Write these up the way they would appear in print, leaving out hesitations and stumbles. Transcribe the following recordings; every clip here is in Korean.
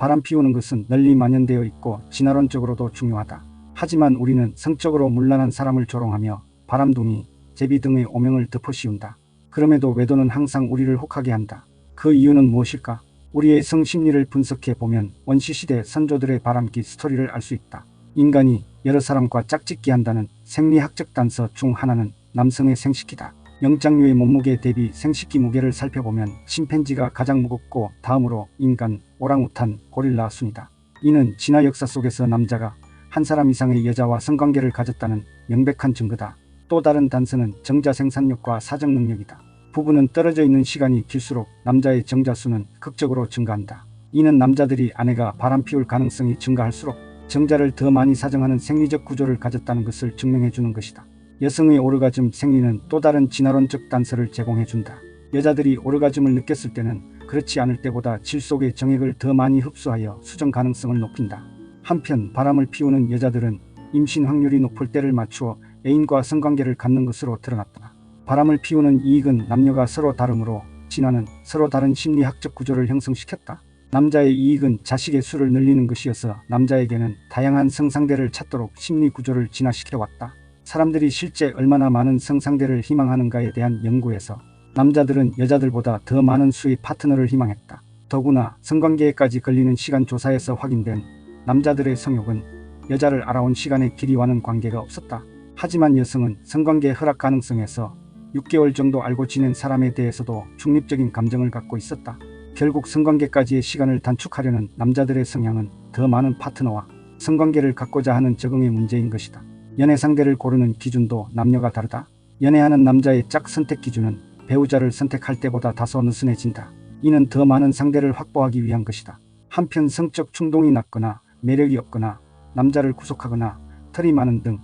바람 피우는 것은 널리 만연되어 있고 진화론적으로도 중요하다. 하지만 우리는 성적으로 문란한 사람을 조롱하며 바람둥이, 제비 등의 오명을 덮어씌운다. 그럼에도 외도는 항상 우리를 혹하게 한다. 그 이유는 무엇일까? 우리의 성심리를 분석해 보면 원시시대 선조들의 바람기 스토리를 알 수 있다. 인간이 여러 사람과 짝짓기 한다는 생리학적 단서 중 하나는 남성의 생식기다. 영장류의 몸무게 대비 생식기 무게를 살펴보면 침팬지가 가장 무겁고 다음으로 인간, 오랑우탄, 고릴라 순이다. 이는 진화 역사 속에서 남자가 한 사람 이상의 여자와 성관계를 가졌다는 명백한 증거다. 또 다른 단서는 정자 생산력과 사정 능력이다. 부부는 떨어져 있는 시간이 길수록 남자의 정자수는 극적으로 증가한다. 이는 남자들이 아내가 바람 피울 가능성이 증가할수록 정자를 더 많이 사정하는 생리적 구조를 가졌다는 것을 증명해 주는 것이다. 여성의 오르가즘 생리는 또 다른 진화론적 단서를 제공해 준다. 여자들이 오르가즘을 느꼈을 때는 그렇지 않을 때보다 질 속의 정액을 더 많이 흡수하여 수정 가능성을 높인다. 한편 바람을 피우는 여자들은 임신 확률이 높을 때를 맞추어 애인과 성관계를 갖는 것으로 드러났다. 바람을 피우는 이익은 남녀가 서로 다르므로 진화는 서로 다른 심리학적 구조를 형성시켰다. 남자의 이익은 자식의 수를 늘리는 것이어서 남자에게는 다양한 성상대를 찾도록 심리 구조를 진화시켜왔다. 사람들이 실제 얼마나 많은 성상대를 희망하는가에 대한 연구에서 남자들은 여자들보다 더 많은 수의 파트너를 희망했다. 더구나 성관계에까지 걸리는 시간 조사에서 확인된 남자들의 성욕은 여자를 알아온 시간의 길이와는 관계가 없었다. 하지만 여성은 성관계 허락 가능성에서 6개월 정도 알고 지낸 사람에 대해서도 중립적인 감정을 갖고 있었다. 결국 성관계까지의 시간을 단축하려는 남자들의 성향은 더 많은 파트너와 성관계를 갖고자 하는 적응의 문제인 것이다. 연애 상대를 고르는 기준도 남녀가 다르다. 연애하는 남자의 짝 선택 기준은 배우자를 선택할 때보다 다소 느슨해진다. 이는 더 많은 상대를 확보하기 위한 것이다. 한편 성적 충동이 낮거나 매력이 없거나 남자를 구속하거나 털이 많은 등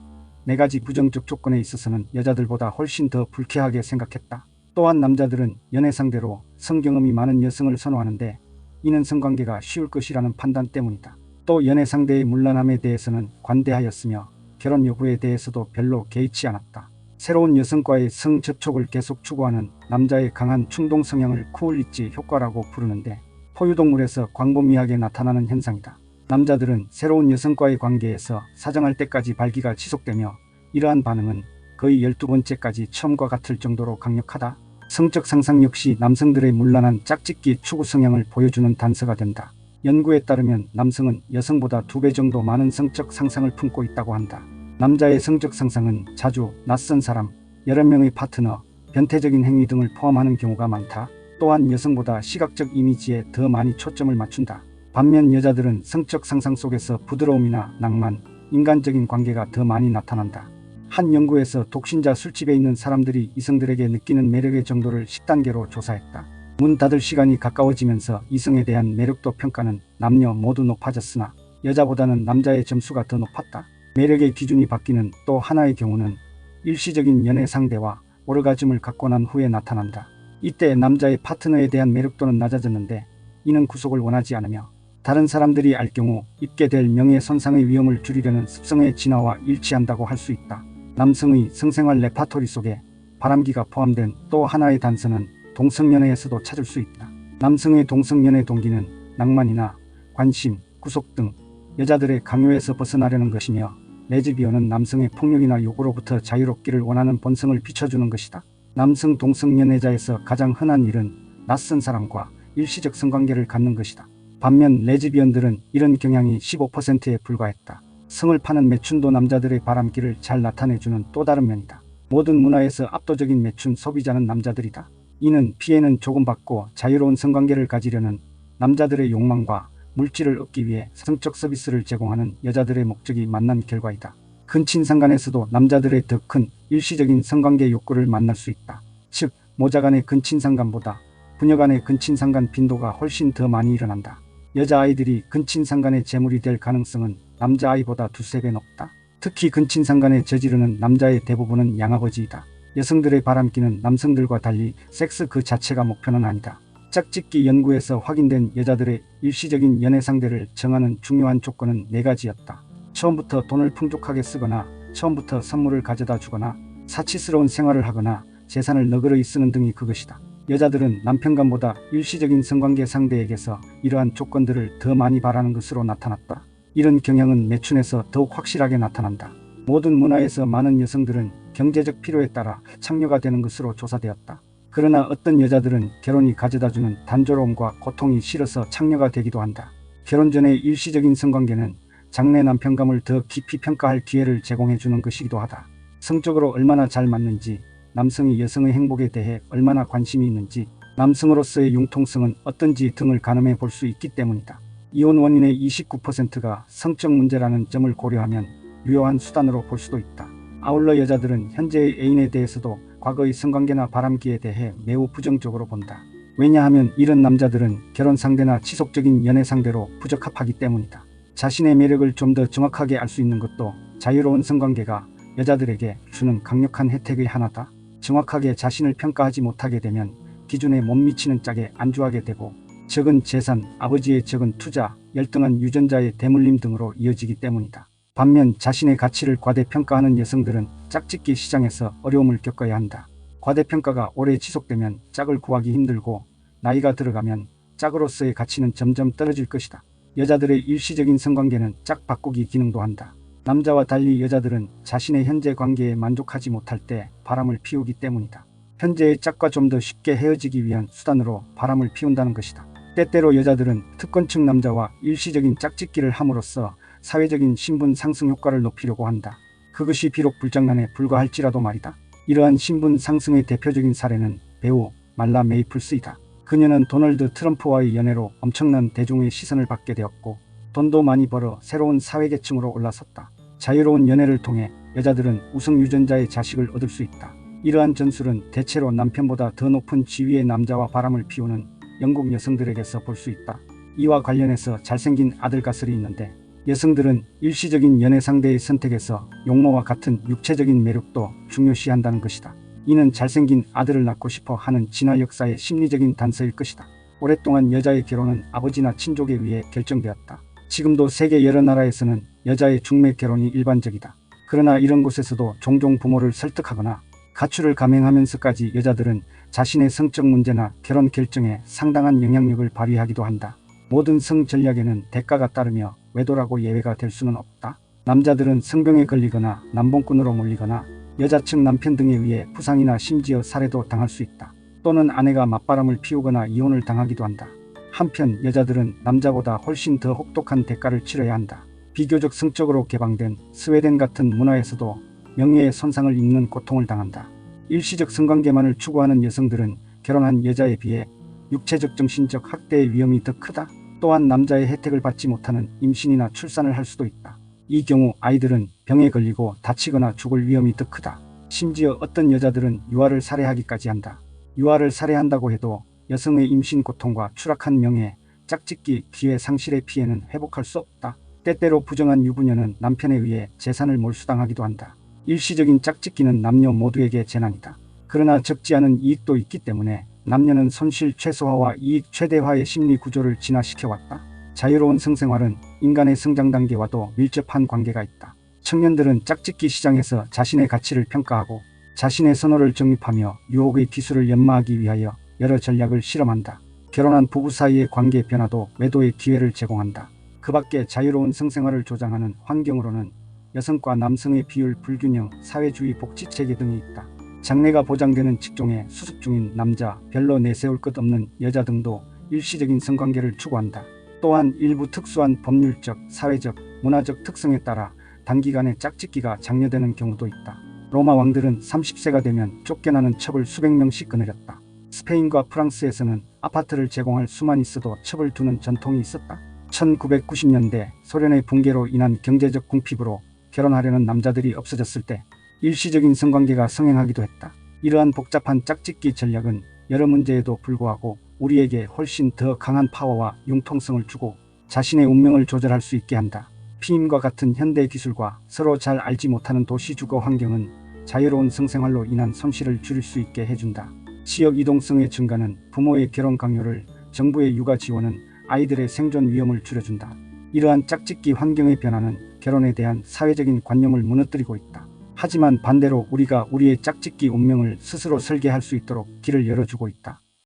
4가지 부정적 조건에 있어서는 여자들보다 훨씬 더 불쾌하게 생각했다. 또한 남자들은 연애 상대로 성경험이 많은 여성을 선호하는데 이는 성관계가 쉬울 것이라는 판단 때문이다. 또 연애 상대의 문란함에 대해서는 관대하였으며 결혼 여부에 대해서도 별로 개의치 않았다. 새로운 여성과의 성접촉을 계속 추구하는 남자의 강한 충동 성향을 쿠울리치 효과라고 부르는데 포유동물에서 광범위하게 나타나는 현상이다. 남자들은 새로운 여성과의 관계에서 사정할 때까지 발기가 지속되며 이러한 반응은 거의 12번째까지 처음과 같을 정도로 강력하다. 성적 상상 역시 남성들의 문란한 짝짓기 추구 성향을 보여주는 단서가 된다. 연구에 따르면 남성은 여성보다 2배 정도 많은 성적 상상을 품고 있다고 한다. 남자의 성적 상상은 자주 낯선 사람, 여러 명의 파트너, 변태적인 행위 등을 포함하는 경우가 많다. 또한 여성보다 시각적 이미지에 더 많이 초점을 맞춘다. 반면 여자들은 성적 상상 속에서 부드러움이나 낭만, 인간적인 관계가 더 많이 나타난다. 한 연구에서 독신자 술집에 있는 사람들이 이성들에게 느끼는 매력의 정도를 10단계로 조사했다. 문 닫을 시간이 가까워지면서 이성에 대한 매력도 평가는 남녀 모두 높아졌으나 여자보다는 남자의 점수가 더 높았다. 매력의 기준이 바뀌는 또 하나의 경우는 일시적인 연애 상대와 오르가즘을 갖고 난 후에 나타난다. 이때 남자의 파트너에 대한 매력도는 낮아졌는데 이는 구속을 원하지 않으며 다른 사람들이 알 경우 입게 될 명예손상의 위험을 줄이려는 습성의 진화와 일치한다고 할 수 있다. 남성의 성생활 레파토리 속에 바람기가 포함된 또 하나의 단서는 동성연애에서도 찾을 수 있다. 남성의 동성연애 동기는 낭만이나 관심, 구속 등 여자들의 강요에서 벗어나려는 것이며 레즈비언은 남성의 폭력이나 요구로부터 자유롭기를 원하는 본성을 비춰주는 것이다. 남성 동성연애자에서 가장 흔한 일은 낯선 사람과 일시적 성관계를 갖는 것이다. 반면 레즈비언들은 이런 경향이 15%에 불과했다. 성을 파는 매춘도 남자들의 바람기를 잘 나타내주는 또 다른 면이다. 모든 문화에서 압도적인 매춘 소비자는 남자들이다. 이는 피해는 조금 받고 자유로운 성관계를 가지려는 남자들의 욕망과 물질을 얻기 위해 성적 서비스를 제공하는 여자들의 목적이 만난 결과이다. 근친상간에서도 남자들의 더 큰 일시적인 성관계 욕구를 만날 수 있다. 즉 모자 간의 근친상간보다 부녀 간의 근친상간 빈도가 훨씬 더 많이 일어난다. 여자아이들이 근친상간의 제물이 될 가능성은 남자아이보다 2~3배 높다. 특히 근친상간에 저지르는 남자의 대부분은 양아버지이다. 여성들의 바람기는 남성들과 달리 섹스 그 자체가 목표는 아니다. 짝짓기 연구에서 확인된 여자들의 일시적인 연애 상대를 정하는 중요한 조건은 4가지였다. 처음부터 돈을 풍족하게 쓰거나 처음부터 선물을 가져다 주거나 사치스러운 생활을 하거나 재산을 너그러이 쓰는 등이 그것이다. 여자들은 남편간보다 일시적인 성관계 상대에게서 이러한 조건들을 더 많이 바라는 것으로 나타났다. 이런 경향은 매춘에서 더욱 확실하게 나타난다. 모든 문화에서 많은 여성들은 경제적 필요에 따라 창녀가 되는 것으로 조사되었다. 그러나 어떤 여자들은 결혼이 가져다주는 단조로움과 고통이 싫어서 창녀가 되기도 한다. 결혼 전의 일시적인 성관계는 장래 남편감을 더 깊이 평가할 기회를 제공해주는 것이기도 하다. 성적으로 얼마나 잘 맞는지, 남성이 여성의 행복에 대해 얼마나 관심이 있는지, 남성으로서의 융통성은 어떤지 등을 가늠해 볼 수 있기 때문이다. 이혼 원인의 29%가 성적 문제라는 점을 고려하면 유효한 수단으로 볼 수도 있다. 아울러 여자들은 현재의 애인에 대해서도 과거의 성관계나 바람기에 대해 매우 부정적으로 본다. 왜냐하면 이런 남자들은 결혼 상대나 지속적인 연애 상대로 부적합하기 때문이다. 자신의 매력을 좀 더 정확하게 알 수 있는 것도 자유로운 성관계가 여자들에게 주는 강력한 혜택의 하나다. 정확하게 자신을 평가하지 못하게 되면 기준에 못 미치는 짝에 안주하게 되고 적은 재산, 아버지의 적은 투자, 열등한 유전자의 대물림 등으로 이어지기 때문이다. 반면 자신의 가치를 과대평가하는 여성들은 짝짓기 시장에서 어려움을 겪어야 한다. 과대평가가 오래 지속되면 짝을 구하기 힘들고 나이가 들어가면 짝으로서의 가치는 점점 떨어질 것이다. 여자들의 일시적인 성관계는 짝 바꾸기 기능도 한다. 남자와 달리 여자들은 자신의 현재 관계에 만족하지 못할 때 바람을 피우기 때문이다. 현재의 짝과 좀 더 쉽게 헤어지기 위한 수단으로 바람을 피운다는 것이다. 때때로 여자들은 특권층 남자와 일시적인 짝짓기를 함으로써 사회적인 신분 상승 효과를 높이려고 한다. 그것이 비록 불장난에 불과할지라도 말이다. 이러한 신분 상승의 대표적인 사례는 배우 말라 메이플스이다. 그녀는 도널드 트럼프와의 연애로 엄청난 대중의 시선을 받게 되었고 돈도 많이 벌어 새로운 사회계층으로 올라섰다. 자유로운 연애를 통해 여자들은 우성 유전자의 자식을 얻을 수 있다. 이러한 전술은 대체로 남편보다 더 높은 지위의 남자와 바람을 피우는 영국 여성들에게서 볼 수 있다. 이와 관련해서 잘생긴 아들 가설이 있는데 여성들은 일시적인 연애 상대의 선택에서 용모와 같은 육체적인 매력도 중요시한다는 것이다. 이는 잘생긴 아들을 낳고 싶어 하는 진화 역사의 심리적인 단서일 것이다. 오랫동안 여자의 결혼은 아버지나 친족에 의해 결정되었다. 지금도 세계 여러 나라에서는 여자의 중매 결혼이 일반적이다. 그러나 이런 곳에서도 종종 부모를 설득하거나 가출을 감행하면서까지 여자들은 자신의 성적 문제나 결혼 결정에 상당한 영향력을 발휘하기도 한다. 모든 성 전략에는 대가가 따르며 외도라고 예외가 될 수는 없다. 남자들은 성병에 걸리거나 남봉꾼으로 몰리거나 여자 측 남편 등에 의해 부상이나 심지어 살해도 당할 수 있다. 또는 아내가 맞바람을 피우거나 이혼을 당하기도 한다. 한편 여자들은 남자보다 훨씬 더 혹독한 대가를 치러야 한다. 비교적 성적으로 개방된 스웨덴 같은 문화에서도 명예의 손상을 입는 고통을 당한다. 일시적 성관계만을 추구하는 여성들은 결혼한 여자에 비해 육체적 정신적 학대의 위험이 더 크다. 또한 남자의 혜택을 받지 못하는 임신이나 출산을 할 수도 있다. 이 경우 아이들은 병에 걸리고 다치거나 죽을 위험이 더 크다. 심지어 어떤 여자들은 유아를 살해하기까지 한다. 유아를 살해한다고 해도 여성의 임신 고통과 추락한 명예, 짝짓기, 기회 상실의 피해는 회복할 수 없다. 때때로 부정한 유부녀는 남편에 의해 재산을 몰수당하기도 한다. 일시적인 짝짓기는 남녀 모두에게 재난이다. 그러나 적지 않은 이익도 있기 때문에 남녀는 손실 최소화와 이익 최대화의 심리 구조를 진화시켜왔다. 자유로운 성생활은 인간의 성장 단계와도 밀접한 관계가 있다. 청년들은 짝짓기 시장에서 자신의 가치를 평가하고 자신의 선호를 정립하며 유혹의 기술을 연마하기 위하여 여러 전략을 실험한다. 결혼한 부부 사이의 관계 변화도 외도의 기회를 제공한다. 그 밖에 자유로운 성생활을 조장하는 환경으로는 여성과 남성의 비율 불균형, 사회주의 복지체계 등이 있다. 장래가 보장되는 직종에 수습 중인 남자, 별로 내세울 것 없는 여자 등도 일시적인 성관계를 추구한다. 또한 일부 특수한 법률적, 사회적, 문화적 특성에 따라 단기간에 짝짓기가 장려되는 경우도 있다. 로마 왕들은 30세가 되면 쫓겨나는 첩을 수백 명씩 거느렸다. 스페인과 프랑스에서는 아파트를 제공할 수만 있어도 첩을 두는 전통이 있었다. 1990년대 소련의 붕괴로 인한 경제적 궁핍으로 결혼하려는 남자들이 없어졌을 때 일시적인 성관계가 성행하기도 했다. 이러한 복잡한 짝짓기 전략은 여러 문제에도 불구하고 우리에게 훨씬 더 강한 파워와 융통성을 주고 자신의 운명을 조절할 수 있게 한다. 피임과 같은 현대 기술과 서로 잘 알지 못하는 도시 주거 환경은 자유로운 성생활로 인한 손실을 줄일 수 있게 해준다. 지역 이동성의 증가는 부모의 결혼 강요를, 정부의 육아 지원은 아이들의 생존 위험을 줄여준다. 이러한 짝짓기 환경의 변화는 결혼에 대한 사회적인 관념을 무너뜨리고 있다. 하지만 반대로 우리가 우리의 짝짓기 운명을 스스로 설계할 수 있도록 길을 열어주고 있다.